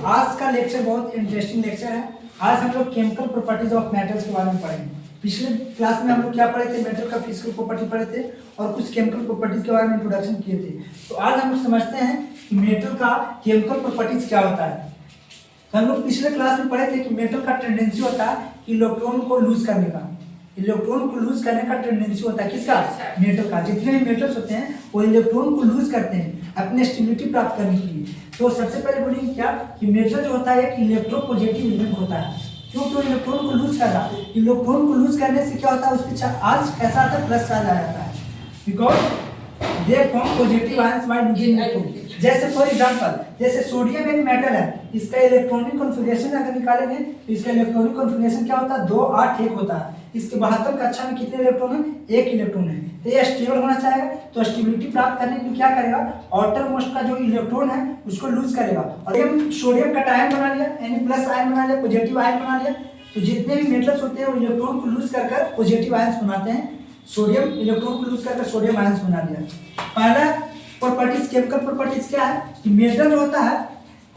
आज का लेक्चर बहुत इंटरेस्टिंग लेक्चर है। आज हम लोग केमिकल प्रॉपर्टीज ऑफ मेटल्स के बारे में पढ़ेंगे। पिछले क्लास में हम लोग क्या पढ़े थे, मेटल का फिजिकल प्रॉपर्टी पढ़े थे और कुछ केमिकल प्रॉपर्टीज के बारे में इंट्रोडक्शन किए थे। तो आज हम लोग समझते हैं कि मेटल का केमिकल प्रॉपर्टीज क्या होता है। तो हम लोग पिछले क्लास में पढ़े थे कि मेटल का टेंडेंसी होता है कि इलेक्ट्रॉन को लूज करने का, इलेक्ट्रॉन को लूज करने का टेंडेंसी होता है किसका, मेटल का। जितने भी मेटल्स होते हैं वो इलेक्ट्रॉन को लूज करते हैं अपने स्टेबिलिटी प्राप्त करने के लिए। तो सबसे पहले बोलेंगे क्या कि मेटल जो होता है एक इलेक्ट्रोपॉजिटिव एलिमेंट होता है। क्यों? तो इलेक्ट्रॉन को लूज कर रहा है। इलेक्ट्रॉन को लूज करने से क्या होता है, उसके चार्ज कैसा आता है, प्लस चार्ज आ जाता है, because they form positive ions by losing electron. जैसे फॉर एग्जांपल, जैसे सोडियम एक मेटल है, इसका इलेक्ट्रॉनिक कॉन्फ़िगरेशन अगर निकालेंगे तो इसका इलेक्ट्रॉनिक कॉन्फ़िगरेशन क्या होता है, 2 8 1 होता है। इसके 72 कक्षा में कितने इलेक्ट्रॉन है, 1 इलेक्ट्रॉन है। तो ये स्टेबल होना चाहेगा, तो स्टेबिलिटी प्राप्त करने के लिए क्या करेगा, आउटर मोस्ट का जो इलेक्ट्रॉन है उसको लूज करेगा। और हम सोडियम का आयन बना लिया, यानी प्लस आयन बना लिया, पॉजिटिव आयन बना लिया। तो जितने भी मेटल्स होते हैं वो इलेक्ट्रॉन को लूज कर पॉजिटिव आयंस बनाते हैं। सोडियम इलेक्ट्रॉन को लूज कर सोडियम आयंस बना लिया। पहला प्रॉपर्टीज, केमिकल प्रॉपर्टीज क्या है कि मेटल जो होता है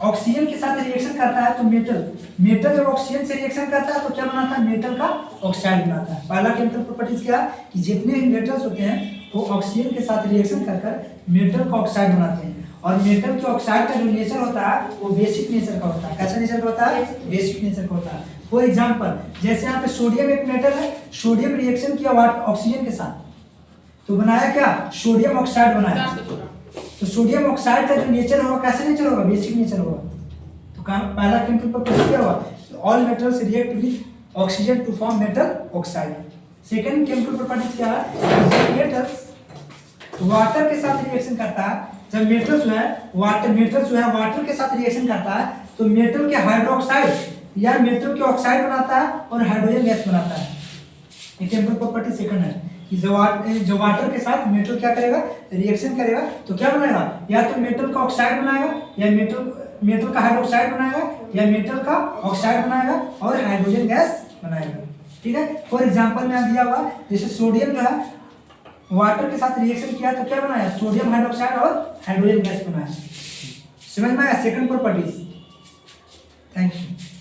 ऑक्सीजन के साथ रिएक्शन करता है। तो मेटल जब ऑक्सीजन से रिएक्शन करता है तो क्या बनाता है, मेटल का ऑक्साइड बनाता है। पहला केमिकल प्रॉपर्टीज क्या है कि जितने भी मेटल्स होते हैं वो ऑक्सीजन के साथ रिएक्शन कर मेटल का ऑक्साइड बनाते हैं। और मेटल के ऑक्साइड का जो नेचर होता है वो बेसिक नेचर का होता है। कैसा नेचर का होता है, बेसिक नेचर का होता है। फॉर एग्जाम्पल, जैसे यहाँ पे सोडियम एक मेटल है, सोडियम रिएक्शन किया ऑक्सीजन के साथ तो बनाया क्या, सोडियम ऑक्साइड बनाया। तो सोडियम ऑक्साइड का जो नेचर होगा कैसा नेचर होगा, बेसिक नेचर होगा। तो पहला केमिकल प्रॉपर्टी क्या होगा, all metals react with oxygen to form metal oxide. Second chemical property क्या है, मेटल्स वाटर के साथ रिएक्शन करता है। जब मेटल जो है वाटर के साथ रिएक्शन करता है तो मेटल के हाइड्रोक्साइड या मेटल के ऑक्साइड बनाता है और हाइड्रोजन गैस बनाता है। ये केमिकल प्रॉपर्टी सेकंड है कि जो वाटर के साथ मेटल क्या करेगा, रिएक्शन करेगा तो क्या बनाएगा, या तो मेटल का ऑक्साइड बनाएगा या मेटल का हाइड्रोक्साइड बनाएगा या मेटल का ऑक्साइड बनाएगा और हाइड्रोजन गैस बनाएगा। ठीक है। फॉर एग्जांपल में दिया हुआ जैसे सोडियम जो है वाटर के साथ रिएक्शन किया तो क्या बनाया, सोडियम हाइड्रोक्साइड और हाइड्रोजन गैस बनाया। समझ में आया सेकंड प्रॉपर्टीज। Thank you.